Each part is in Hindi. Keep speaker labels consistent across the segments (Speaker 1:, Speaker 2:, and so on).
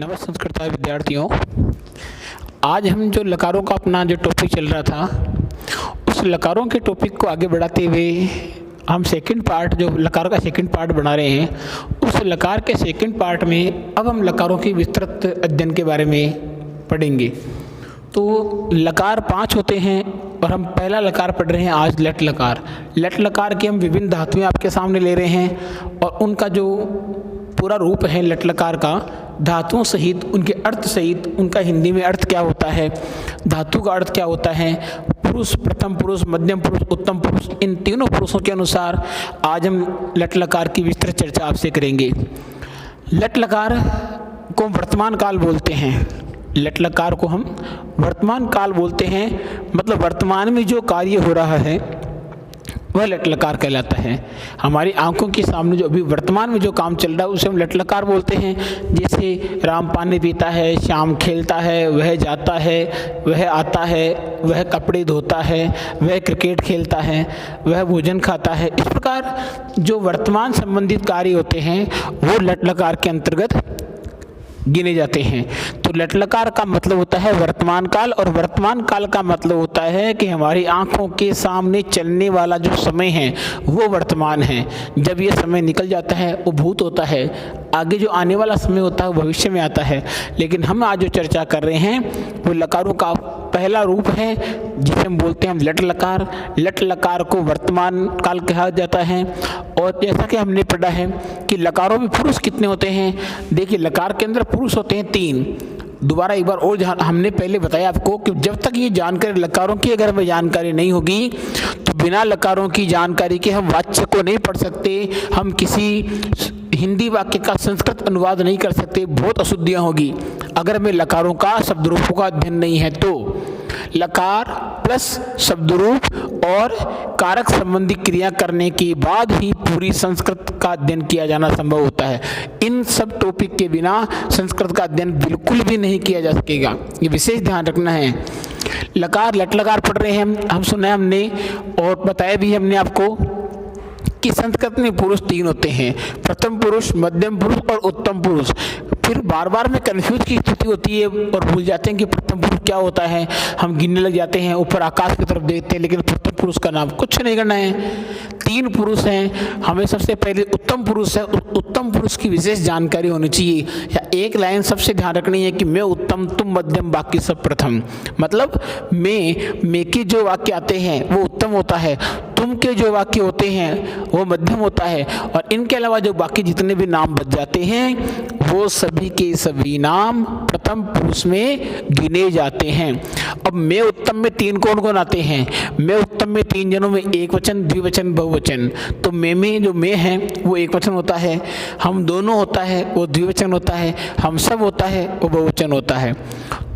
Speaker 1: नमस्कार विद्यार्थियों, आज हम जो लकारों का अपना जो टॉपिक चल रहा था, उस लकारों के टॉपिक को आगे बढ़ाते हुए हम सेकंड पार्ट, जो लकार का सेकंड पार्ट बना रहे हैं, उस लकार के सेकंड पार्ट में अब हम लकारों की विस्तृत अध्ययन के बारे में पढ़ेंगे। तो लकार 5 होते हैं और हम पहला लकार पढ़ रहे हैं आज, लट लकार। लट लकार की हम विभिन्न धातुएं आपके सामने ले रहे हैं और उनका जो पूरा रूप है लट लकार का, धातुओं सहित, उनके अर्थ सहित, उनका हिंदी में अर्थ क्या होता है, धातु का अर्थ क्या होता है, पुरुष, प्रथम पुरुष, मध्यम पुरुष, उत्तम पुरुष, इन तीनों पुरुषों के अनुसार आज हम लट लकार की विस्तृत चर्चा आपसे करेंगे। लट लकार को वर्तमान काल बोलते हैं। लट लकार को हम वर्तमान काल बोलते हैं, मतलब वर्तमान में जो कार्य हो रहा है वह लट लकार कहलाता है। हमारी आंखों के सामने जो अभी वर्तमान में जो काम चल रहा है उसे हम लट लकार बोलते हैं। जैसे राम पानी पीता है, श्याम खेलता है, वह जाता है, वह आता है, वह कपड़े धोता है, वह क्रिकेट खेलता है, वह भोजन खाता है। इस प्रकार जो वर्तमान संबंधित कार्य होते हैं वो लट लकार के अंतर्गत गिने जाते हैं। तो लट लकार का मतलब होता है वर्तमान काल, और वर्तमान काल का मतलब होता है कि हमारी आंखों के सामने चलने वाला जो समय है वो वर्तमान है। जब ये समय निकल जाता है वो भूत होता है, आगे जो आने वाला समय होता है वो भविष्य में आता है। लेकिन हम आज जो चर्चा कर रहे हैं वो लकारों का पहला रूप है जिसे हम बोलते हैं लट लकार। लट लकार को वर्तमान काल कहा जाता है। और जैसा कि हमने पढ़ा है कि लकारों में पुरुष कितने होते हैं, देखिए लकार के अंदर पुरुष होते हैं 3। दोबारा एक बार और हमने पहले बताया आपको कि जब तक ये जानकारी लकारों की अगर हमें जानकारी नहीं होगी तो बिना लकारों की जानकारी के हम वाच्य को नहीं पढ़ सकते, हम किसी हिंदी वाक्य का संस्कृत अनुवाद नहीं कर सकते, बहुत अशुद्धियाँ होगी अगर हमें लकारों का शब्द रूपों का अध्ययन नहीं है। तो लकार प्लस शब्द रूप और कारक संबंधी क्रिया करने के बाद ही पूरी संस्कृत का अध्ययन किया जाना संभव होता है। इन सब टॉपिक के बिना संस्कृत का अध्ययन बिल्कुल भी नहीं किया जा सकेगा, ये विशेष ध्यान रखना है। लकार लट लकार पढ़ रहे हैं हम सुना हमने और बताया भी हमने आपको कि संस्कृत में पुरुष 3 होते हैं, प्रथम पुरुष, मध्यम पुरुष और उत्तम पुरुष। फिर बार बार में कन्फ्यूज की स्थिति होती है और भूल जाते हैं कि प्रथम पुरुष क्या होता है। हम गिनने लग जाते हैं, ऊपर आकाश की तरफ देखते हैं, लेकिन प्रथम पुरुष का नाम कुछ नहीं करना है। 3 पुरुष हैं, हमें सबसे पहले उत्तम पुरुष है, उत्तम पुरुष की विशेष जानकारी होनी चाहिए। या एक लाइन सबसे ध्यान रखनी है कि मैं उत्तम, तुम मध्यम, बाकी सब प्रथम। मतलब मैं के जो वाक्य आते हैं वो उत्तम होता है, तुम के जो वाक्य होते हैं वो मध्यम होता है, और इनके अलावा जो बाकी जितने भी नाम बच जाते हैं वो सभी के सभी नाम प्रथम पुरुष में गिने जाते हैं। अब मैं उत्तम में 3 कौन कौन आते हैं? मैं उत्तम में 3 जनों में एक वचन, द्विवचन, बहुवचन। तो मैं में जो मैं है वो एक वचन होता है, हम दोनों होता है वो द्विवचन होता है, हम सब होता है वो बहुवचन होता है,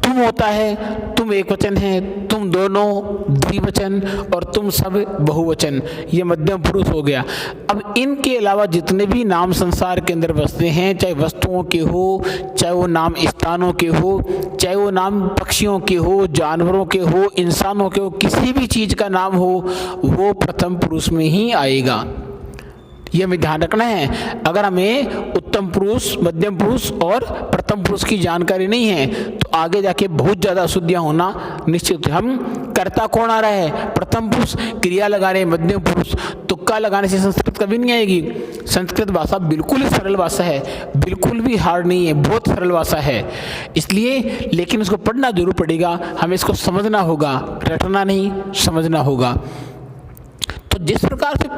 Speaker 1: तुम होता है तुम एक वचन है, तुम दोनों द्विवचन और तुम सब बहुवचन, ये मध्यम पुरुष हो गया। अब इनके अलावा जितने भी नाम संसार के अंदर बसते हैं, चाहे वस्तुओं के हो, चाहे वो नाम स्थानों के हो, चाहे वो नाम पक्षियों के हो, जानवरों के हो, इंसानों के हो, किसी भी चीज़ का नाम हो वो प्रथम पुरुष में ही आएगा। ये हमें ध्यान रखना है। अगर हमें उत्तम पुरुष, मध्यम पुरुष और प्रथम पुरुष की जानकारी नहीं है तो आगे जाके बहुत ज़्यादा अशुद्धियाँ होना निश्चित है। हम कर्ता कौन आ रहा है? प्रथम पुरुष, क्रिया लगा रहे हैं मध्यम पुरुष। तुक्का लगाने से संस्कृत कभी नहीं आएगी। संस्कृत भाषा बिल्कुल ही सरल भाषा है, बिल्कुल भी हार्ड नहीं है, बहुत सरल भाषा है। इसलिए लेकिन उसको पढ़ना जरूर पड़ेगा, हमें इसको समझना होगा, रटना नहीं, समझना होगा। तो जिस प्रकार से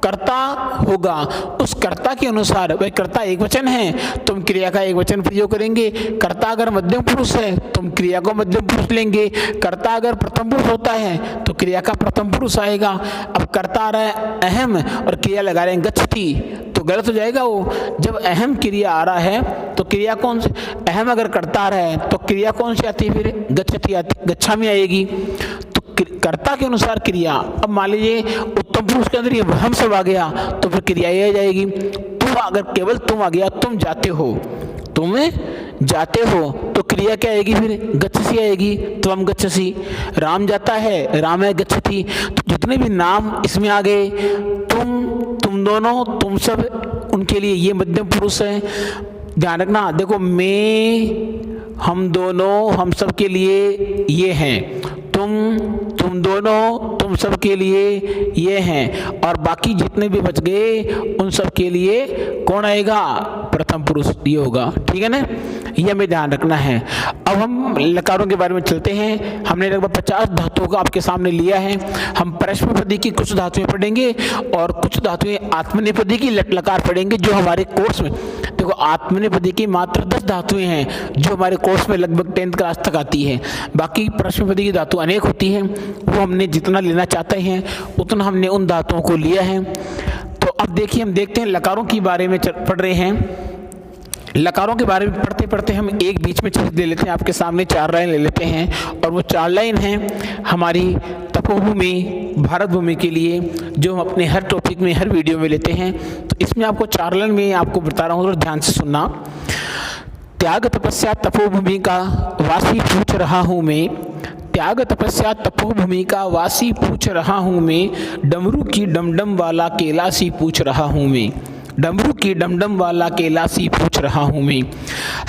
Speaker 1: कर्ता होगा उस कर्ता के अनुसार, वह कर्ता एक वचन है, तुम क्रिया का एक वचन प्रयोग करेंगे। कर्ता अगर मध्यम पुरुष है तुम क्रिया को मध्यम पुरुष लेंगे। कर्ता अगर प्रथम पुरुष होता है तो क्रिया का प्रथम पुरुष आएगा। अब कर्ता आ रहा है अहम और क्रिया लगा रहे हैं गच्छति, तो गलत हो जाएगा वो। जब अहम क्रिया आ रहा है तो क्रिया कौन सी, अहम अगर करता आ रहा है तो क्रिया कौन सी आती है, फिर गच्छति आती, गच्छामि आएगी। तो कर्ता के अनुसार क्रिया, अब मान लीजिए उत्तम पुरुष के अंदर ये हम सब आ गया तो फिर क्रिया ये आ जाएगी। तुम, अगर केवल तुम आ गया, तुम जाते हो, तुम जाते हो तो क्रिया क्या आएगी, फिर गच्छसी आएगी, त्वम गच्छसी। राम जाता है, राम है गच्छति। तो जितने भी नाम इसमें आ गए, तुम दोनों, तुम सब, उनके लिए ये मध्यम पुरुष है। ध्यान रखना, देखो मैं, हम दोनों, हम सब के लिए ये हैं, तुम दोनों, तुम सब के लिए ये हैं, और बाकी जितने भी बच गए उन सब के लिए कौन आएगा, प्रथम पुरुष ये होगा। ठीक है ना, ये हमें ध्यान रखना है। अब हम लकारों के बारे में चलते हैं। हमने लगभग 50 धातुओं को आपके सामने लिया है। हम परस्मैपदी की कुछ धातुएं पढ़ेंगे और कुछ धातुएं आत्मनेपदी की लकार पढ़ेंगे, जो हमारे कोर्स में, देखो आत्मनेपदी की मात्र 10 धातुएं हैं जो हमारे कोर्स में लगभग 10th क्लास तक आती है। बाकी परस्मैपदी की धातु अनेक होती हैं, वो हमने जितना लेना चाहते हैं उतना हमने उन धातुओं को लिया है। तो अब देखिए, हम देखते हैं लकारों के बारे में पढ़ रहे हैं। लकारों के बारे में पढ़ते पढ़ते हम एक बीच में चीज ले लेते हैं, आपके सामने 4 लाइन ले लेते हैं, और वो 4 लाइन हैं हमारी तपोभूमि, भारत भूमि के लिए, जो हम अपने हर टॉपिक में, हर वीडियो में लेते हैं। तो इसमें आपको 4 लाइन में आपको बता रहा हूँ, तो ध्यान से सुनना। त्याग तपस्या तपोभूमि का वासी पूछ रहा हूँ मैं, त्याग तपस्या तपोभूमि का वासी पूछ रहा हूँ मैं, डमरू की डमडम वाला कैलाशी पूछ रहा हूँ मैं, डमरू की डमडम वाला कैलाशी पूछ रहा हूँ मैं।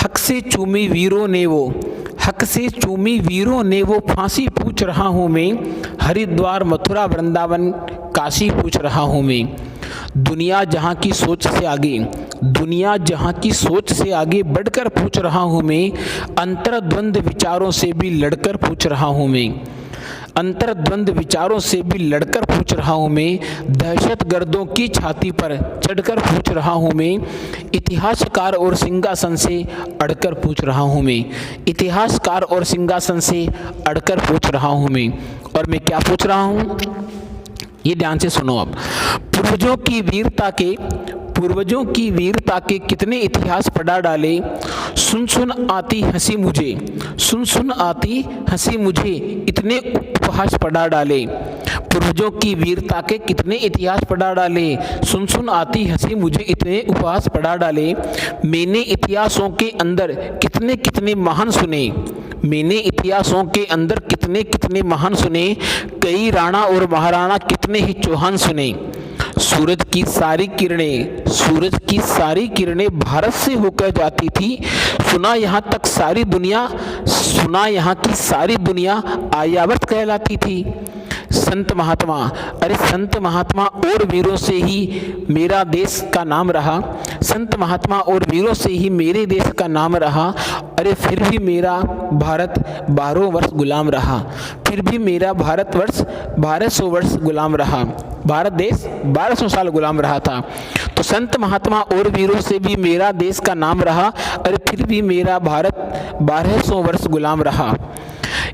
Speaker 1: हक से चूमी वीरों ने वो, हक से चूमी वीरों ने वो फांसी पूछ रहा हूँ मैं, हरिद्वार मथुरा वृंदावन काशी पूछ रहा हूँ मैं। दुनिया जहाँ की सोच से आगे, दुनिया जहाँ की सोच से आगे बढ़कर पूछ रहा हूँ मैं, अंतर्द्वंद विचारों से भी लड़कर पूछ रहा हूँ मैं, अंतर्द्वंद विचारों से भी लड़कर पूछ रहा हूँ मैं। दहशत गर्दों की छाती पर चढ़कर पूछ रहा हूँ मैं, इतिहासकार और सिंहासन से अड़कर पूछ रहा हूँ मैं, इतिहासकार और सिंहासन से अड़कर पूछ रहा हूँ मैं। और मैं क्या पूछ रहा हूँ, ये ध्यान से सुनो। अब पूर्वजों की वीरता के, पूर्वजों की वीरता के कितने इतिहास पढ़ा डाले, सुन सुन आती हंसी मुझे, सुन सुन आती हंसी मुझे, इतने उपहास पढ़ा डाले। पूर्वजों की वीरता के कितने इतिहास पढ़ा डाले, सुन सुन आती हंसी मुझे, इतने उपहास पढ़ा डाले। मैंने इतिहासों के अंदर कितने कितने महान सुने, मैंने इतिहासों के अंदर कितने कितने महान सुने, कई राणा और महाराणा कितने ही चौहान सुने। सूरज की सारी किरणें, सूरज की सारी किरणें भारत से होकर जाती थी, सुना यहाँ तक सारी दुनिया, सुना यहाँ की सारी दुनिया आर्यावर्त कहलाती थी। संत महात्मा, अरे संत महात्मा और वीरों से ही मेरा देश का नाम रहा, संत महात्मा और वीरों से ही मेरे देश का नाम रहा। अरे फिर भी मेरा भारत 12 वर्ष गुलाम रहा, फिर भी मेरा भारतवर्ष 1200 वर्ष गुलाम रहा, भारत देश 1200 साल गुलाम रहा था। तो संत महात्मा और वीरों से भी मेरा देश का नाम रहा, अरे फिर भी मेरा भारत 1200 वर्ष गुलाम रहा।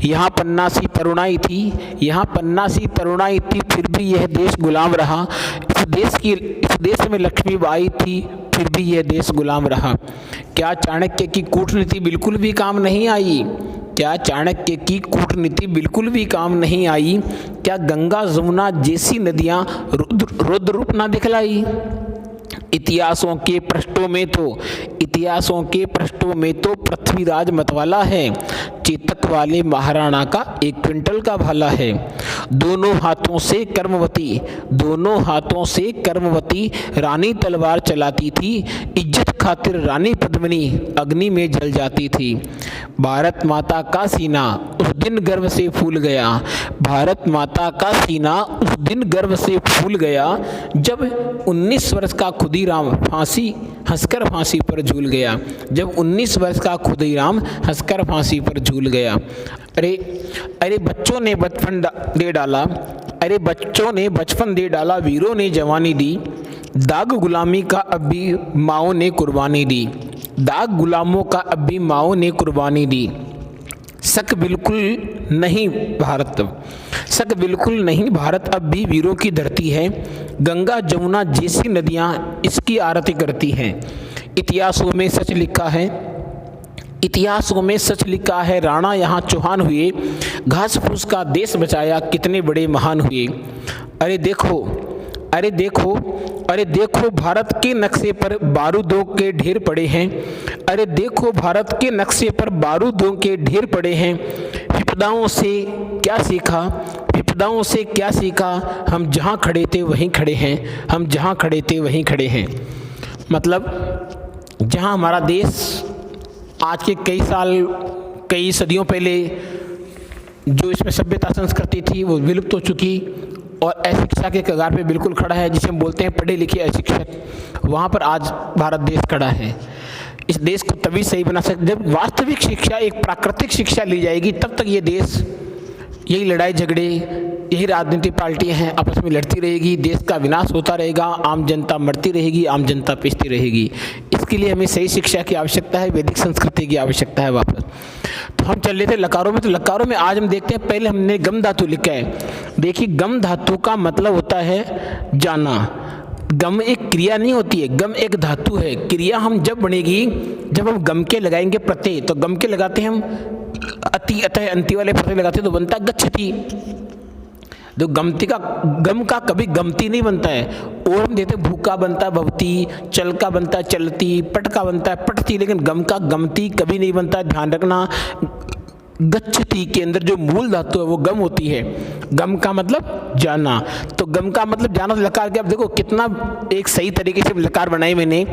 Speaker 1: यहाँ पन्ना सी तरुणाई थी, यहाँ पन्ना सी तरुणाई थी, फिर भी यह देश गुलाम रहा। इस देश में लक्ष्मीबाई थी, फिर भी यह देश गुलाम रहा। क्या चाणक्य की कूटनीति बिल्कुल भी काम नहीं आई, क्या चाणक्य की कूटनीति बिल्कुल भी काम नहीं आई, क्या गंगा जमुना जैसी नदियाँ रुद्र रूप ना दिखलाई। इतिहासों के पृष्ठों में तो, इतिहासों के पृष्ठों में तो पृथ्वीराज मतवाला है, चेतक वाले महाराणा का 1 क्विंटल का भाला है। दोनों हाथों से कर्मवती, दोनों हाथों से कर्मवती रानी तलवार चलाती थी, इज्जत खातिर रानी पद्मिनी अग्नि में जल जाती थी। भारत माता का सीना उस दिन गर्व से फूल गया, भारत माता का सीना उस दिन गर्व से फूल गया, जब 19 वर्ष का खुदीराम हंसकर फांसी पर झूल गया, जब 19 वर्ष का खुदीराम हंसकर फांसी पर झूल गया। अरे बच्चों ने बचपन दे डाला, अरे बच्चों ने बचपन दे डाला, वीरों ने जवानी दी, दाग गुलामी का अब भी माओ ने कुर्बानी दी, दाग गुलामों का अब भी माओ ने कुर्बानी दी। शक बिल्कुल नहीं भारत, शक बिल्कुल नहीं, भारत अब भी वीरों की धरती है। गंगा जमुना जैसी नदियां इसकी आरती करती हैं। इतिहासों में सच लिखा है, इतिहासों में सच लिखा है, राणा यहाँ चौहान हुए, घास फूस का देश बचाया, कितने बड़े महान हुए। अरे देखो, अरे देखो, अरे देखो भारत के नक्शे पर बारूदों के ढेर पड़े हैं। अरे देखो भारत के नक्शे पर बारूदों के ढेर पड़े हैं। विपदाओं से क्या सीखा, विपदाओं से क्या सीखा, हम जहाँ खड़े थे वहीं खड़े हैं, हम जहाँ खड़े थे वहीं खड़े हैं। मतलब जहाँ हमारा देश आज के कई साल, कई सदियों पहले जो इसमें सभ्यता संस्कृति थी वो विलुप्त हो चुकी और अशिक्षा के कगार पे बिल्कुल खड़ा है, जिसे हम बोलते हैं पढ़े लिखे अशिक्षित, वहाँ पर आज भारत देश खड़ा है। इस देश को तभी सही बना सकते जब वास्तविक शिक्षा, एक प्राकृतिक शिक्षा ली जाएगी, तब तक ये देश, यही लड़ाई झगड़े, यही राजनीतिक पार्टियां हैं आपस में लड़ती रहेगी, देश का विनाश होता रहेगा, आम जनता मरती रहेगी, आम जनता पिसती रहेगी। इसके लिए हमें सही शिक्षा की आवश्यकता है, वैदिक संस्कृति की आवश्यकता है वापस। तो हम चल रहे थे लकारों में, तो लकारों में आज हम देखते हैं, पहले हमने गम धातु लिखा है। देखिए गम धातु का मतलब होता है जाना। गम एक क्रिया नहीं होती है, गम एक धातु है। क्रिया हम जब बनेगी जब हम गम के लगाएंगे प्रत्यय, तो गम के लगाते हैं हम अति, अतः, अंति वाले प्रत्यय लगाते हैं तो बनता है गच्छति। तो गमती का, गम का कभी गमती नहीं बनता है। और हम देते भूखा बनता है भवती, चल का बनता है चलती, पट का बनता है पटती, लेकिन गम का गमती कभी नहीं बनता है। ध्यान रखना, गच्छति के अंदर जो मूल धातु है वो गम होती है। गम का मतलब जाना, तो गम का मतलब जाना। तो लकार के अब देखो कितना एक सही तरीके से लकार बनाई मैंने।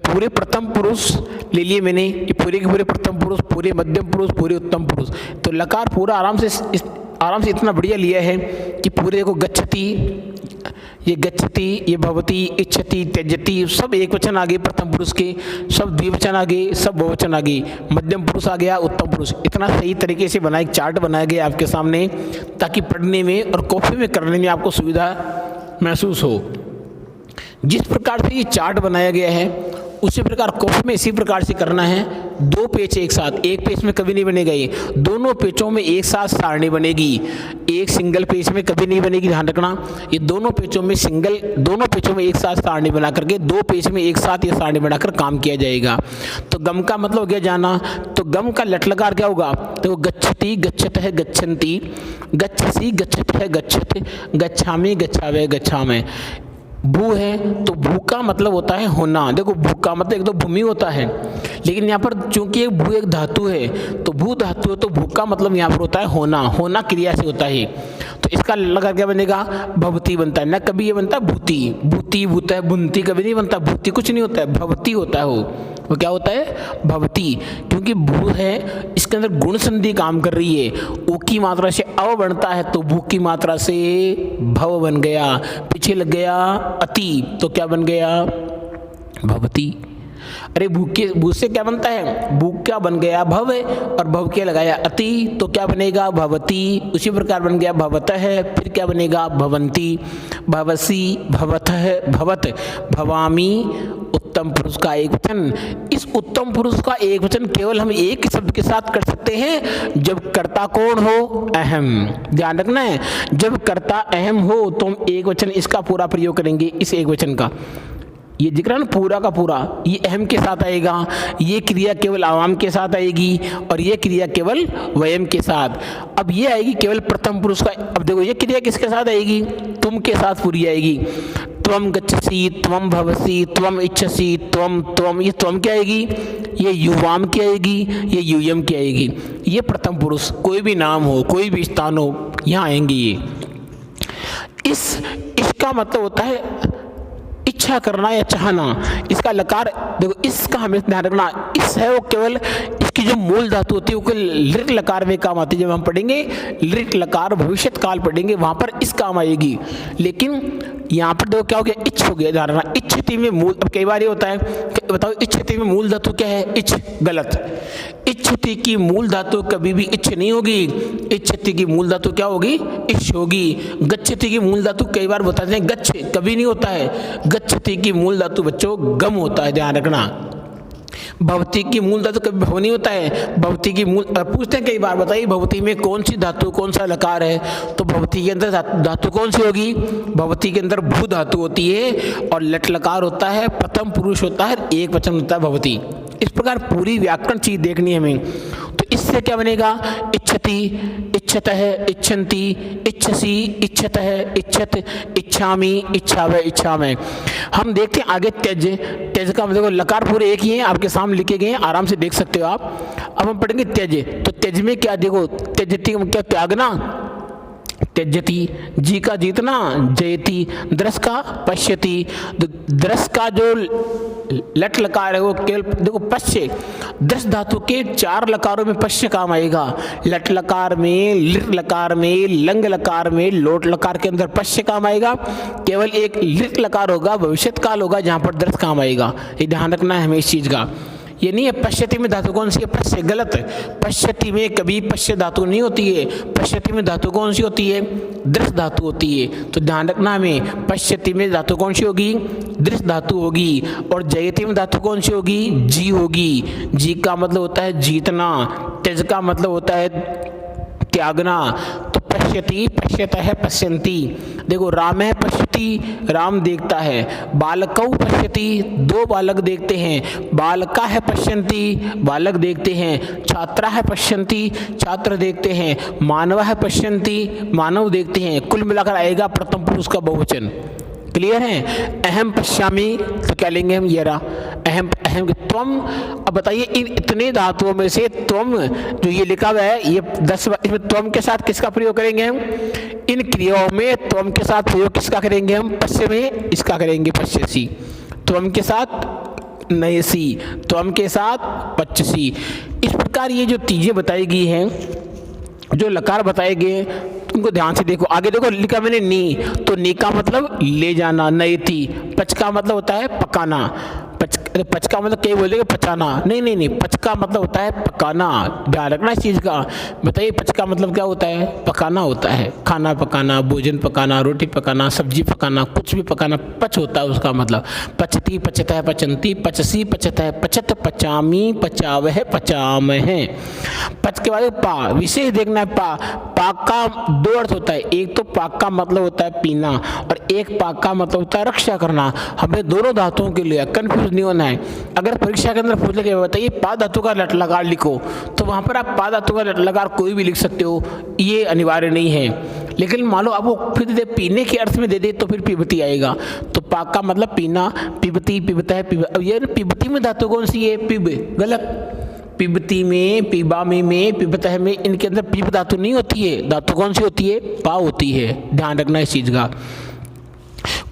Speaker 1: पूरे प्रथम पुरुष ले लिए मैंने, ये पूरे के पूरे प्रथम पुरुष, पूरे मध्यम पुरुष, पूरे उत्तम पुरुष। तो लकार पूरा आराम से इतना बढ़िया लिया है कि पूरे देखो गच्छति, ये गच्छति, ये भवती, इच्छति, त्यजति, सब एक वचन आ गए प्रथम पुरुष के, सब द्विवचन आ गए, सब बहुवचन आ गए, मध्यम पुरुष आ गया, उत्तम पुरुष। इतना सही तरीके से बना, एक चार्ट बनाया गया आपके सामने, ताकि पढ़ने में और कॉपी में करने में आपको सुविधा महसूस हो। जिस प्रकार से ये चार्ट बनाया गया है उसी प्रकार कॉपी में इसी प्रकार से करना है। दो पेज एक साथ, एक पेज में कभी नहीं बनेगा, ये दोनों पेजों में एक साथ सारणी बनेगी, एक सिंगल पेज में कभी नहीं बनेगी। ध्यान रखना, ये दोनों पेजों में दोनों पेजों में एक साथ सारणी बना करके, दो पेज में एक साथ ये सारणी बनाकर काम किया जाएगा। तो गम का मतलब हो गया जाना, तो गम का लट लकार क्या होगा, तो गच्छति, गच्छत है गच्छन्ति, गच्छसि, गच्छत है गच्छत, गच्छामि, गच्छावे, गच्छामि। भू है तो भू का मतलब होता है होना। देखो भू का मतलब एक तो भूमि होता है, लेकिन यहाँ पर चूंकि भू एक धातु है, तो भू धातु है तो भू का मतलब यहाँ पर होता है होना, होना क्रिया से होता है। तो इसका लगा क्या बनेगा, भवती बनता है। न कभी ये बनता है भूति, भूति भूता है, बुनती कभी नहीं बनता, भूति कुछ नहीं होता है, भवती होता है। वो क्या होता है, भवती। क्योंकि भू है, इसके अंदर गुण संधि काम कर रही है। ओ की मात्रा से अव बनता है, तो भू की मात्रा से भव बन गया, पीछे लग गया अति, तो क्या बन गया, भवती। अरे भू से क्या बनता है, भू क्या बन गया, भव है, और भव के लगाया अति, तो क्या बनेगा, भवती। उसी प्रकार बन गया भवतः है, फिर क्या बनेगा, भवंती, भवसी, भवतः, भवत, भवामी। उत्तम पुरुष का एक वचन। इस उत्तम पुरुष का एक वचन केवल हम एक शब्द के साथ कर सकते हैं जब कर्ता कौन हो, अहम। ध्यान रखना है, जब कर्ता अहम हो तो हम एक वचन इसका पूरा प्रयोग करेंगे, इस एक वचन का। ये जिक्र ना पूरा का पूरा, ये अहम के साथ आएगा, ये क्रिया केवल आवाम के साथ आएगी, और ये क्रिया केवल वयम के साथ। अब ये आएगी केवल प्रथम पुरुष का। अब देखो ये क्रिया किसके साथ आएगी, तुम के साथ पूरी आएगी। त्वम गच्छसि, त्वम भवसि, त्वम इच्छसि, त्वम, ये त्वम क्या आएगी, ये युवाम की आएगी, ये यूयम की आएगी। ये प्रथम पुरुष, कोई भी नाम हो, कोई भी स्थान हो, यहाँ आएंगे ये। इसका मतलब होता है इच्छा करना या चाहना। इसका लकार देखो, इसका हमें ध्यान रखना, इस है वो केवल इसकी जो मूल धातु होती है वो लिट लकार में काम आती है। जब हम पढ़ेंगे लिट लकार भविष्यत काल पढ़ेंगे, वहां पर इस काम आएगी। लेकिन यहाँ पर देखो क्या हो गया, इच्छ हो गया। ध्यान रखना, इच्छति में मूल, अब कई बार ये होता है, बताओ इच्छति में मूल धातु क्या है, इच्छ, गलत। इच्छति की मूल धातु कभी भी इच्छ नहीं होगी, इच्छति की मूल धातु क्या होगी, इच्छ होगी। गच्छति की मूल धातु कई बार बताते हैं गच्छ, कभी नहीं होता है। गच्छति की मूल धातु बच्चों गम होता है, ध्यान रखना। भवती की मूल धातु कभी भव नहीं होता है। भवती की मूल पूछते हैं कई बार, बताइए भवती में कौन सी धातु, कौन सा लकार है? तो भवती के अंदर धातु कौन सी होगी? भवती के अंदर भू धातु होती है और लट लकार होता है, प्रथम पुरुष होता है, एक वचन होता है भवती। इस प्रकार पूरी व्याकरण चीज देखनी है हमें। तो इससे क्या बनेगा? इच्छति, इच्छतः, इच्छन्ति, इच्छसि, इच्छतः, इच्छत, इच्छामि, इच्छावः, इच्छामः। हम देखते हैं आगे त्यज। त्यज का मतलब लकार पूरे एक ही हैं, आपके सामने लिखे गए हैं, आराम से देख सकते हो आप। अब हम पढ़ेंगे त्यज। तो त्यज में क्या, देखो त्यजति क्या, त्यागना, त्यजति, जी का जीतना, जयति, द्रस का पश्यति। द्रस का जो लट लकार है वो केवल देखो पश्य, दस धातु के 4 लकारों में पश्य काम आएगा। लट लकार में, लिट लकार में, लंग लकार में, लोट लकार के अंदर पश्य काम आएगा। केवल एक लिट लकार होगा, भविष्यत काल होगा, जहां पर दृस काम आएगा। ये ध्यान रखना है हमें इस चीज का। ये नहीं है पश्यति में धातु कौन सी है? पश्य, गलत। पश्यति में कभी पश्य धातु नहीं होती है। पश्यति में धातु कौन सी होती है? दृश धातु होती है। तो ध्यान रखना हमें, पश्यति में धातु कौन सी होगी? दृश धातु होगी। और जयति में धातु कौन सी होगी? जी होगी। जी का मतलब होता है जीतना, त्यज का मतलब होता है त्यागना। तो पश्यति, पश्यतः, पश्यन्ति। देखो राम है पश्यति, राम देखता है। बालकौ पश्यति, 2 बालक देखते हैं। बालका है पश्यन्ति, बालक देखते हैं। छात्रा है पश्यन्ति, छात्र देखते हैं। मानव है पश्यन्ति, मानव देखते हैं। कुल मिलाकर आएगा प्रथम पुरुष का बहुवचन। क्लियर है? अहम पश्यामि, तो क्या लेंगे हम? ये रहा अहम। अहम त्वम। अब बताइए इन इतने धातुओं में से त्वम जो ये लिखा हुआ है, ये 10, इसमें त्वम के साथ किसका प्रयोग करेंगे हम? इन क्रियाओं में त्वम के साथ प्रयोग किसका करेंगे हम? पश्य में इसका करेंगे, पश्यसी। त्वम के साथ नयसी, त्वम के साथ पच्चसी। इस प्रकार ये जो चीजें बताई गई हैं, जो लकार बताए गए, उनको ध्यान से देखो। आगे देखो लिखा मैंने नी, तो नी का मतलब ले जाना, नयति। पच का मतलब होता है पकाना। पच का मतलब कई बोलेंगे पचाना, नहीं, पच का मतलब होता है पकाना। ध्यान रखना इस चीज का। बताइए पच का मतलब क्या होता है? पकाना होता है। खाना पकाना, भोजन पकाना, रोटी पकाना, सब्जी पकाना, कुछ भी पकाना, पच होता है उसका मतलब। पचती, पचतः, पचंती, पचसी, पचतः, पचत, पचामी, पचावह, पचामह। पच के बाद पा, विशेष देखना है। पाक का 2 अर्थ होता है। एक तो पाक का मतलब होता है पीना, और एक पाक का मतलब होता है रक्षा करना। हमें दोनों धातुओं के लिए कंफ्यूज नहीं होना है। अगर परीक्षा के अंदर पूछ ले बताइए पा धातु का लट लकार लिखो, तो वहां पर आप पा धातु का लट लकार कोई भी लिख सकते हो, ये अनिवार्य नहीं है। लेकिन मान लो आपको फिर दे पीने के अर्थ में दे दे, तो फिर पिबती आएगा। तो पाक का मतलब पीना, पिबती, पिबता है, पिब। अब ये पिबती में धातु कौन सी है? पिब, गलत। पिबती में, पिबा में, पिबतः में, इनके अंदर पिब धातु नहीं होती है। धातु कौन सी होती है? पा होती है। ध्यान रखना इस चीज का।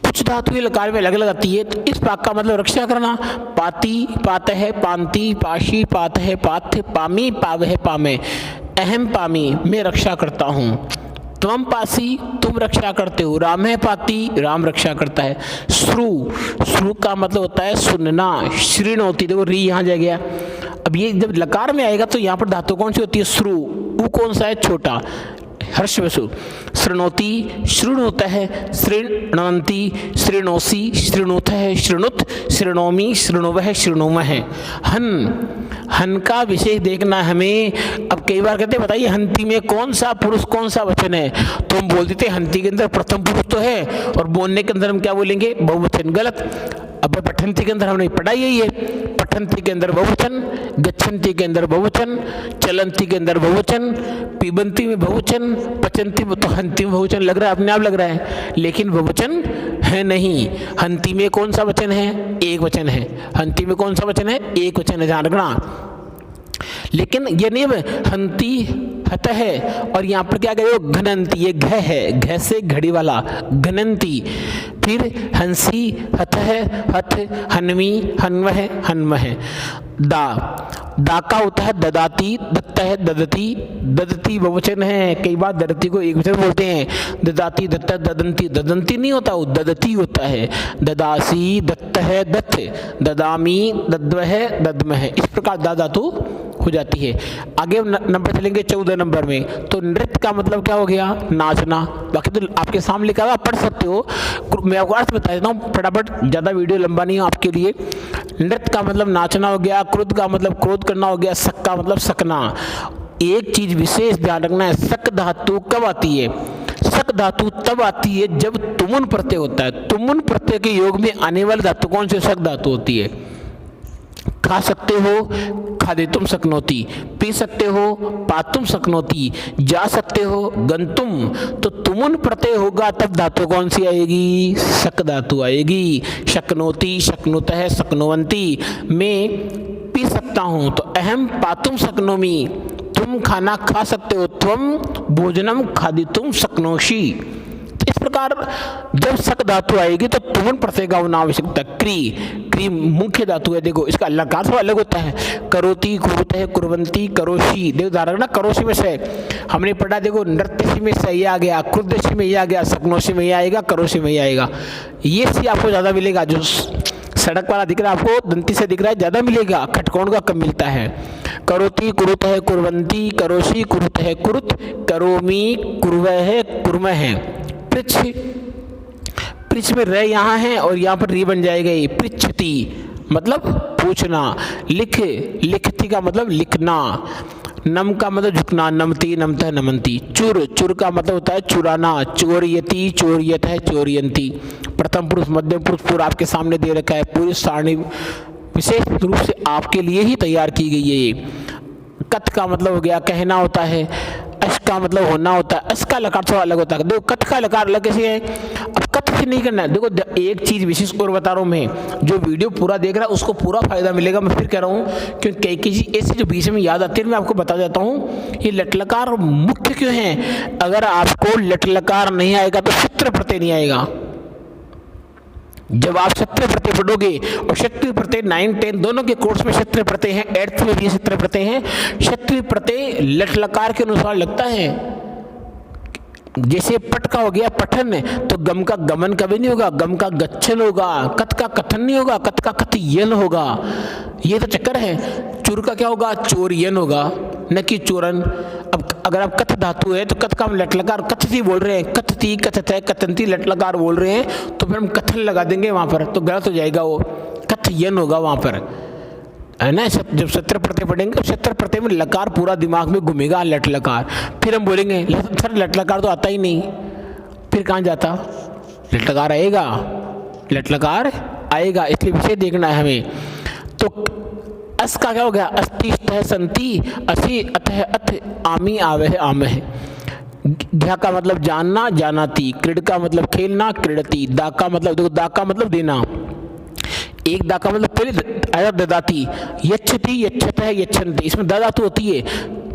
Speaker 1: कुछ धातु लकार में अलग अलग आती है। तो इस पाक का मतलब रक्षा करना। पाती, पातः, पांति, पाशी, पातः, पाथ्य, पामी, पावह, पामे। अहम पामी, मैं रक्षा करता हूँ। त्वम पासी, तुम रक्षा करते हो। राम है पाती, राम रक्षा करता है। श्रु, श्रु का मतलब होता है सुनना। श्रीण होती, देखो री यहाँ जा गया। अब ये जब लकार में आएगा तो यहाँ पर धातु कौन सी होती है? श्रु। उ कौन सा है? छोटा, हर्ष वसु। शृणोति, श्रृण होता है। शृण्वन्ति, शृणोसी, शृणुतः, शृणुत, शृणोमि, शृणुवः, शृणुमः। हन, हन का विशेष देखना हमें। अब कई बार कहते हैं बताइए हंती में कौन सा पुरुष, कौन सा वचन है? तो हम बोल देते हंती के अंदर प्रथम पुरुष तो है, और बोलने के अंदर हम क्या बोलेंगे? बहुवचन। गलत। अब पठंती के अंदर हमने पढ़ा यही है। पठंती के अंदर बहुवचन, गच्छन्ति के अंदर बहुवचन, चलंती के अंदर बहुवचन, पिबंती में बहुवचन, पचंती में, तो हंती में बहुवचन लग रहा है, अपने आप लग रहा है, लेकिन बहुवचन है नहीं। हंती में कौन सा वचन है? एक वचन है। हंती में कौन सा वचन है? एक वचन है। ध्यान रखना। लेकिन ये नहीं हंती हत है, और यहाँ पर क्या कहे? घनंती, ये घ है, घ से घड़ी वाला, घनंती। फिर हंसी, हत है, हथ, हन्वी, हन्वह, हन्वह। दा, दा का होता है ददाती, दत्त है, ददती, ददती बहुवचन है। कई बार ददती को एक वचन बोलते हैं। ददाती, दत्त, ददंती, ददंती नहीं होता, वो ददती होता है। ददासी, दत्त है, दत्त, ददामी, दद्वह, दद्मह। इस प्रकार दा धातु हो जाती है। आगे नंबर चलेंगे 14 नंबर में, तो नृत्य का मतलब क्या हो गया, नाचना। बाकी तो आपके सामने लिखा हुआ, पढ़ सकते हो, मैं आपको अर्थ बता देता हूँ फटाफट, ज़्यादा वीडियो लंबा नहीं हो आपके लिए। नृत्य का मतलब नाचना हो गया, क्रोध का मतलब क्रोध करना हो गया, सक का मतलब सकना। एक चीज विशेष ध्यान रखना है, सक धातु कब आती है, सक धातु तब आती है जब तुमुन प्रत्यय होता है। तुमुन प्रत्यय के योग में आने वाली धातु कौन सी सक धातु होती है। खा सकते हो, खादितुम शक्नोति, पी सकते हो, पातुम शक्नोति, जा सकते हो, गंतुम, तो तुमुन प्रत्यय होगा तब धातु कौन सी आएगी, सक धातु आएगी। शक्नोति, शक्नुतः, शक्नुवन्ति, मैं पी सकता हूं तो अहम पातुम शक्नोमि, तुम खाना खा सकते हो, त्वम भोजनम खादितुम शक्नोषि। तो इस प्रकार जब सक धातु आएगी तो तुमुन प्रत्यय का होना आवश्यकता। क्री मुख्य धातु है, देखो इसका लकार थोड़ा अलग होता है, करोति, कुरुतः, कुर्वन्ति, करोषि। देखो उदाहरण ना, करोषि में से हमने पढ़ा, देखो नृत्यषि में से ये आ गया, क्रुद्धषि में ये आ गया, शक्नोषि में ये आएगा, करोषि में ये आएगा। ये सी आपको ज्यादा मिलेगा, जो सड़क वाला दिख रहा है आपको, दंती से दिख रहा है, ज्यादा मिलेगा, खटकोण का कम मिलता है। करोति, कुरुतः, कुर्वन्ति, करोषि, कुरुतः, कुरुत, करोमि, कुर्वः, कुर्मः। पृच्छ, पृच्छ में रह यहाँ है और यहाँ पर री बन जाएगा, ये पृच्छति मतलब पूछना। लिख, लिखति का मतलब लिखना। नम का मतलब झुकना, नमति, नमतः, नमन्ति। चुर, चुर का मतलब होता है चुराना, चोरयति, चोरयतः, चोरयन्ति। प्रथम पुरुष, मध्यम पुरुष पूरा आपके सामने दे रखा है, पूरी सारणी विशेष रूप से आपके लिए ही तैयार की गई है ये। कथ का मतलब हो गया कहना होता है, अश का मतलब होना होता है, अस का लकार थोड़ा अलग होता है। देखो कथ का लकार अलग कैसे है, अब कथ से नहीं करना है। देखो एक चीज विशेष और बता रहा हूँ मैं, जो वीडियो पूरा देख रहा है उसको पूरा फायदा मिलेगा। मैं फिर कह रहा हूँ क्योंकि कई चीज ऐसी जो बीच में याद आती है, मैं आपको बता देता हूँ। ये लट लकार मुख्य क्यों है, अगर आपको लट लकार नहीं आएगा तो सूत्र प्रत्यय नहीं आएगा। जब आप क्षत्रिय प्रत्यय पढ़ोगे, और क्षत्रिय प्रत्यय 9, 10 दोनों के कोर्स में क्षत्रिय प्रत्यय हैं, 8th में भी क्षत्रिय प्रत्यय हैं। क्षत्रिय प्रत्यय लट लकार के अनुसार लगता है। जैसे पट का हो गया पठन, तो गम का गमन कभी नहीं होगा, गम का गच्छन होगा। कथ का कथन नहीं होगा, कथ का कथयन होगा। ये तो चक्कर है। चुर का क्या होगा, चोरियन होगा, न कि चोरन। अब अगर आप कथ धातु है तो कथ का हम लट लकार कथती बोल रहे हैं, कथती, कथतः, कथंती लट लकार बोल रहे हैं, तो फिर हम कथन लगा देंगे वहां पर, तो गलत हो जाएगा, वो कथयन होगा वहां पर, है ना। जब क्षत्रिय प्रत्यय पढ़ेंगे, क्षत्रिय प्रत्यय में लकार पूरा दिमाग में घूमेगा, लट लकार। फिर हम बोलेंगे सर लट लकार तो आता ही नहीं, फिर कहाँ जाता, लट लकार आएगा, लट लकार आएगा, इसलिए विषय देखना है हमें। तो अस का क्या हो गया, अस्ति, स्तः, संति, असि, अतः, अथ, आमी, आवह, आमह। घ्या का मतलब जानना, जानाति। क्रीड का मतलब खेलना, क्रीडति। दा का मतलब, देखो दा का मतलब देना, एक दा का मतलब पहले आया ददाती। यच्छति, यच्छतः, यच्छन्ति, इसमें दा धातु होती है,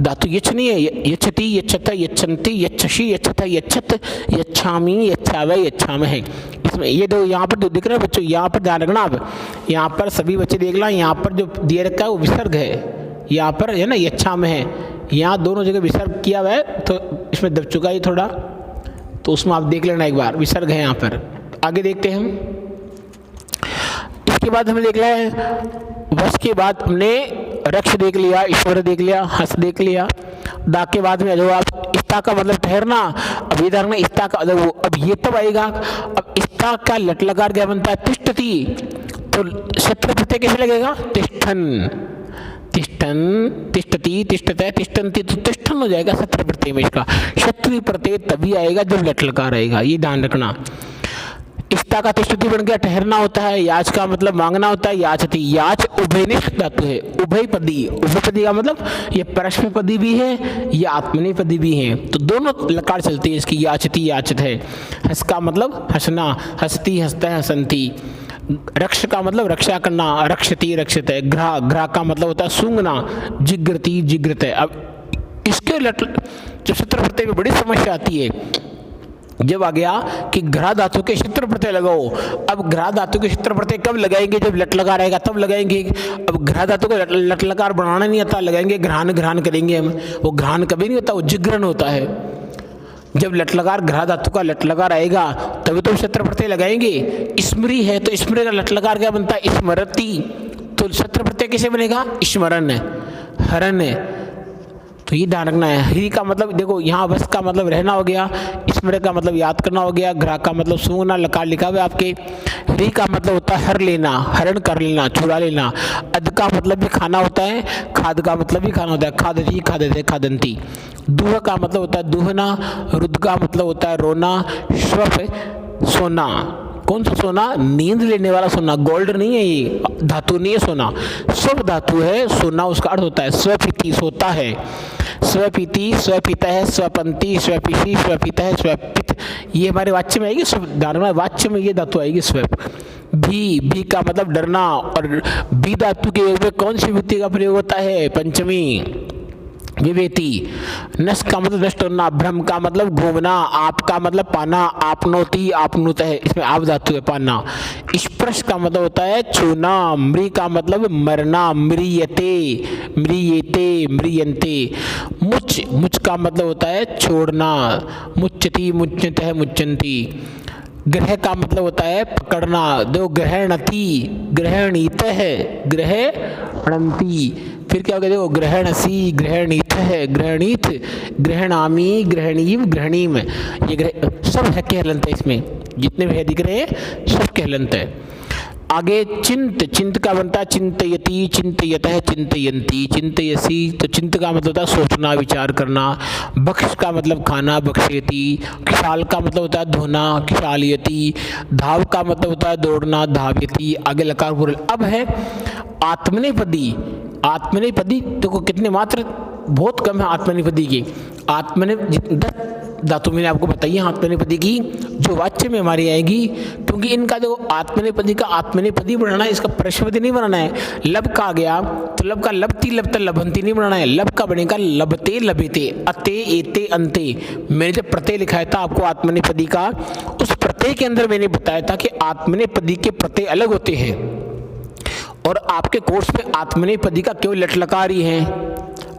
Speaker 1: धातु यच्छ नहीं है। यच्छति, यच्छतः, यच्छन्ति, यच्छसि, यच्छतः, यच्छत, यच्छामि, यच्छावह, यच्छामह। इसमें ये दो यहाँ पर जो दिख रहा है बच्चों, यहाँ पर ध्यान रखना। अब यहाँ पर सभी बच्चे देख ला, यहाँ पर जो दिए रखा है वो विसर्ग है, यहाँ पर है ना यच्छामह है, यहाँ दोनों जगह विसर्ग किया हुआ है, तो इसमें दब चुका है थोड़ा, तो उसमें आप देख लेना एक बार, विसर्ग है यहाँ पर। आगे देखते हैं हम। इसके बाद हमने देख लिया है वश के बाद हमने रक्ष देख लिया, ईश्वर देख लिया, हस देख लिया। दा के बाद में जो आप इस्ता का मतलब ठहरना, अब ये धरना इस्ता का, अब ये तब आएगा। अब इस्ता का लट लकार क्या बनता है, तिष्ठति, तो क्षत्रिय प्रत्यय कैसे लगेगा, तिष्ठन, तिष्ठन, तिष्ठति, तिष्ठतः, तिष्ठन्ति, तो तिष्ठन हो जाएगा क्षत्रिय प्रत्यय में। इसका क्षत्रिय प्रत्यय तभी आएगा जब लट लकार आएगा, ये ध्यान रखना। इस्ता का तिष्ठति बन गया, ठहरना होता है। याच का मतलब मांगना होता है, याचति। याच उभयनिष्ठ धातु है, उभयपदी। उभयपदी का मतलब ये परस्मैपदी भी है, ये आत्मनेपदी भी है, तो दोनों लकार चलती है इसकी, याचति, याचत है। हस का मतलब हंसना, हंसती, हंसता, हंसंती। रक्ष का मतलब रक्षा करना, रक्षति, रक्षित है। घ्रा, घ्रा का मतलब होता है सूंघना, जिग्रति, जिग्रत है। अब इसके जब क्षत्रिय प्रत्यय में बड़ी समस्या आती है, जब आ गया कि घ्रा धातु के क्षत्रिय प्रत्यय लगाओ। अब घ्रा धातु के क्षत्रिय प्रत्यय कब लगाएंगे, जब लट लकार आएगा तब लगाएंगे। अब घ्रा धातु को लट लकार बनाना नहीं आता, लगाएंगे घ्राण, घ्राण करेंगे हम। वो घ्राण कभी नहीं होता, वो जिग्रन होता है। जब लट लकार घ्रा धातु का लट लकार आएगा तभी तो क्षत्रिय प्रत्यय लगाएंगे। स्मृति है तो स्मृति का लट लकार क्या बनता है, स्मरति, तो क्षत्रिय प्रत्यय कैसे बनेगा, स्मरण। हरण, तो ये ध्यान रखना है। ह्री का मतलब देखो यहाँ वस का मतलब रहना हो गया, स्मरण का मतलब याद करना हो गया, ग्रह का मतलब सूंघना, लकार लिखा हुआ है आपके। ह्री का मतलब होता है हर लेना, हरण कर लेना, चुरा लेना। अद का मतलब भी खाना होता है, खाद का मतलब भी खाना होता है, खादती, खादते, खादंती। दूह का मतलब होता है दूहना, रुद्र का मतलब होता है रोना, स्वप सोना। कौन सा सोना? नींद लेने वाला सोना, गोल्ड नहीं है, ये धातु नहीं है सोना, स्व धातु है, सोना उसका अर्थ होता है। स्वपीति सोता है, स्वपीति स्वपीता है, स्वपंती स्वपिशी स्वपिता है, स्वपित, ये हमारे वाच्य में आएगी, धारणा वाच्य में ये धातु आएगी स्वप। भी का मतलब डरना, और भी धातु के योग में कौन सी विभूति का प्रयोग होता है? पंचमी विभूति। नष्ट का मतलब नष्ट होना, भ्रम का मतलब घूमना, आप का मतलब पाना, आपनोति आपनुत है, इसमें आप धातु है पाना। स्पर्श का मतलब होता है छूना, मृ का मतलब मरना, म्रियते म्रियते म्रियंते। मुच का मतलब होता है छोड़ना, मुच्यति मुच्यत है मुच्यंती। ग्रह का मतलब होता है पकड़ना, दो ग्रहणति ग्रहणीत है, ग्रहणंती। फिर क्या हो गया देखो, ग्रहणसी ग्रहणीत है, ग्रहणीत, ग्रहणामी ग्रहणीव ग्रहणीम। ये ग्रह सब है के हलंत है, इसमें जितने भी है दिख रहे हैं सब के हलंत है। आगे चिंत का बनता है चिंतयति चिंतयतः चिंतयंती, चिंतयसी, तो चिंत का मतलब होता है सोचना विचार करना। बख्श का मतलब खाना, बख्शेति। क्षाल का मतलब होता है धोना, क्षालयति। धाव का मतलब होता है दौड़ना, धाव्यति। आगे लकार पूर्व। अब है आत्मनेपदी। आत्मनेपदी देखो कितने मात्र बहुत कम है आत्मनेपदी की। आत्मने 10 धातु मैंने आपको बताई है आत्मनेपदी की, जो वाच्य में हमारी आएगी, क्योंकि इनका देखो आत्मनेपदी का आत्मनेपदी बनाना है, इसका प्रश्नपदी नहीं बनाना है। लब का आ गया तो लब का लबती लबता लभंती नहीं बनाना है, लब का बनेगा लबते लबेते, अते एते अंते। मैंने जब प्रत्यय लिखाया था आपको आत्मनेपदी का, उस प्रत्यय के अंदर मैंने बताया था कि आत्मनेपदी के प्रत्यय अलग होते हैं, और आपके कोर्स में आत्मनेपदी का केवल लट लकार ही है,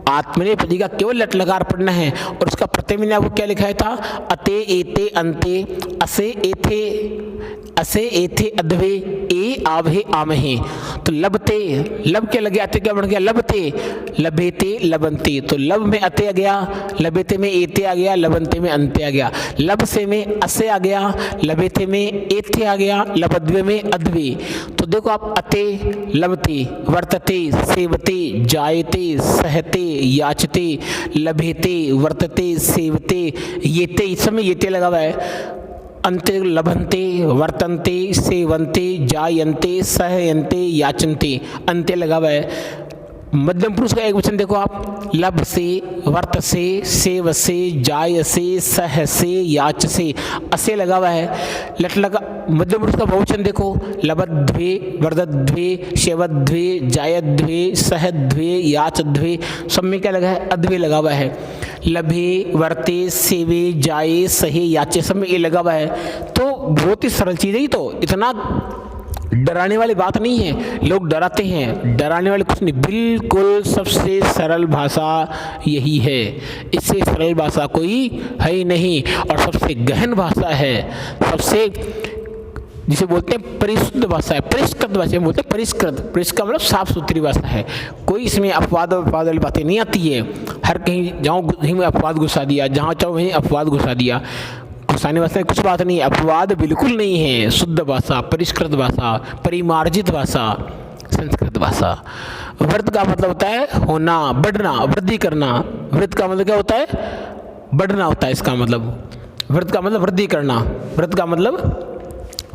Speaker 1: आत्मनेपदी का केवल लट लकार पढ़ना है। और उसका प्रत्यय मैंने आपको क्या लिखाया था? अते एते अंते, असे एथे अध्वे, ए आवहे आमहे। तो लबते, लब के लगे अते क्या बन गया? लबते लबेते लबंते। तो लब में अते आ गया, लबेते में एते आ गया, लबंते में अंते आ गया। लब से में असे आ गया, लबेते में एथे आ गया, लबद्वे में अध्वे। तो देखो आप अते लबते वर्तते सेवते जायते सहते याचते लभेते वर्तते सेवते येते, इस समय येते लगा हुआ है। अंते लभंते वर्तन्ते सेवन्ते जायन्ते सहयन्ते याचन्ते, अंते लगा हुआ है। मध्यम पुरुष का एक वचन देखो आप, लब से वर्त से सेव से जाय से सह से याच से, असे लगा हुआ है। लट लगा मध्यम पुरुष का बहुवचन देखो, लबद्वे वर्दद्वे सेवद्वे जायद्वे सहद्वे याचद्वे, सब में क्या लगा है? अद्वे लगा हुआ है। लभे वर्ते सेवे जाए सहे याचे, सब में ये लगा हुआ है। तो बहुत ही सरल चीज है ये, तो इतना डराने वाली बात नहीं है। लोग डराते हैं, डराने वाले कुछ नहीं, बिल्कुल सबसे सरल भाषा यही है, इससे सरल भाषा कोई है ही नहीं। और सबसे गहन भाषा है, सबसे जिसे बोलते हैं परिशुद्ध भाषा है, परिष्कृत भाषा बोलते हैं, परिष्कृत मतलब साफ सुथरी भाषा है। कोई इसमें अपवाद वाली बातें नहीं आती है। हर कहीं जाओ कहीं में अपवाद घुसा दिया, जहाँ चाहो वहीं अपवाद घुसा दिया। घुसाने वास्ते कुछ बात नहीं, अपवाद बिल्कुल नहीं है। शुद्ध भाषा, परिष्कृत भाषा, परिमार्जित भाषा, संस्कृत भाषा। वृद्ध का मतलब होता है होना, बढ़ना, वृद्धि करना। वृद्ध का मतलब क्या होता है? बढ़ना होता है इसका मतलब। वृद्ध का मतलब वृद्धि करना, वृद्ध का मतलब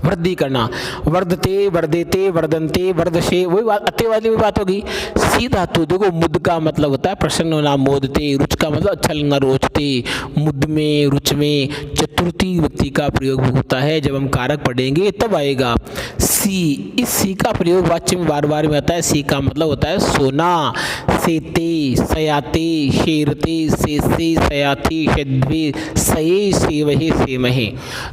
Speaker 1: वृद्धि करना। वर्धते वर्धेते वर्धनते वर्धशे, वही बात अते वाली वही बात होगी। सी धातु देखो, मुद का मतलब होता है प्रसन्न होना, मोदते। रुच का मतलब अच्छा लगना, रोचते। मुद में रुच में चतुर्थी विभक्ति का प्रयोग होता है, जब हम कारक पढ़ेंगे तब आएगा। सी, इस सी का प्रयोग वाच्य में बार बार में आता है। सी का मतलब होता है सोना, सेते सयाते शेरते सेसे सयाते शद्वे सये सेवहे सेमहे।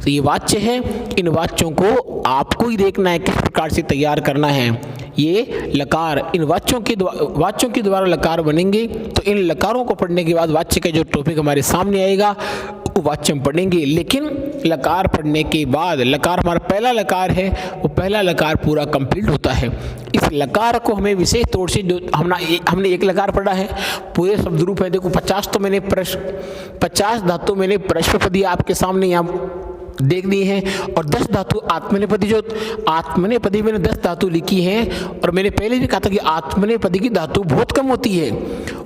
Speaker 1: तो ये वाच्य है, इन वाच्यों को आपको ही देखना है किस प्रकार से तैयार करना है। ये लकार इन वाच्यों के द्वारा लकार बनेंगे। तो इन लकारों को पढ़ने के बाद वाच्य का जो टॉपिक हमारे सामने आएगा उवाच्यम पढ़ेंगे, लेकिन लकार पढ़ने के बाद, लकार हमारा पहला लकार है, वो पहला लकार पूरा कंप्लीट होता है। इस लकार को हमें विशेष तौर से, जो हमने एक लकार पढ़ा है, पूरे शब्द रूप है, देखो 50 धातु मैंने प्रश्नपदी आपके सामने यहाँ देख दी है, और 10 धातु आत्मनेपदी, जो आत्मनेपदी मैंने 10 धातु लिखी हैं। और मैंने पहले भी कहा था कि आत्मनेपदी की धातु बहुत कम होती है,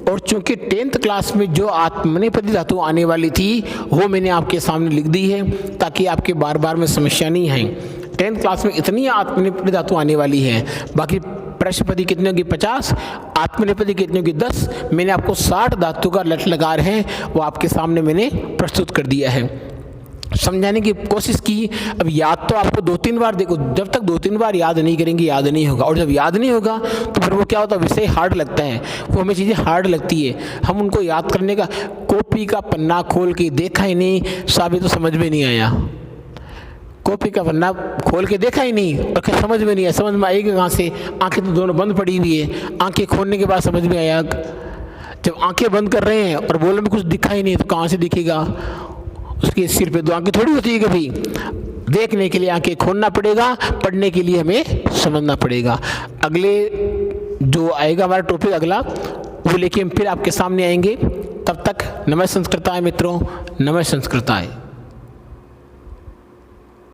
Speaker 1: और चूंकि 10th क्लास में जो आत्मनेपदी धातु आने वाली थी वो मैंने आपके सामने लिख दी है, ताकि आपके बार बार में समस्या नहीं है। 10th क्लास में इतनी आत्मनेपदी धातु आने वाली है। बाकी प्रश्नपदी कितने होगी 50, आत्मनेपदी कितने होगी 10। मैंने आपको 60 धातु का लट लकार है वो आपके सामने मैंने प्रस्तुत कर दिया है, समझाने की कोशिश की। अब याद तो आपको 2-3 बार, देखो जब तक 2-3 बार याद नहीं करेंगे याद नहीं होगा, और जब याद नहीं होगा तो फिर वो क्या होता है, विषय हार्ड लगता है, वो हमें चीज़ें हार्ड लगती है। हम उनको याद करने का, कॉपी का पन्ना खोल के देखा ही नहीं, साबित तो समझ में नहीं आया। कॉपी का पन्ना खोल के देखा ही नहीं और क्या समझ में नहीं आया, समझ में आएगी कहाँ से, आंखें तो दोनों बंद पड़ी हुई है, आंखें खोलने के बाद समझ में आया। जब आंखें बंद कर रहे हैं और बोलने में कुछ दिखा ही नहीं तो कहाँ से दिखेगा, उसके सिर पे 2 आंखें थोड़ी होती है, कभी देखने के लिए आंखें खोलना पड़ेगा, पढ़ने के लिए हमें समझना पड़ेगा। अगले जो आएगा हमारा टॉपिक अगला, वो लेके हम फिर आपके सामने आएंगे। तब तक नमः संस्कृताय मित्रों, नमः संस्कृताय।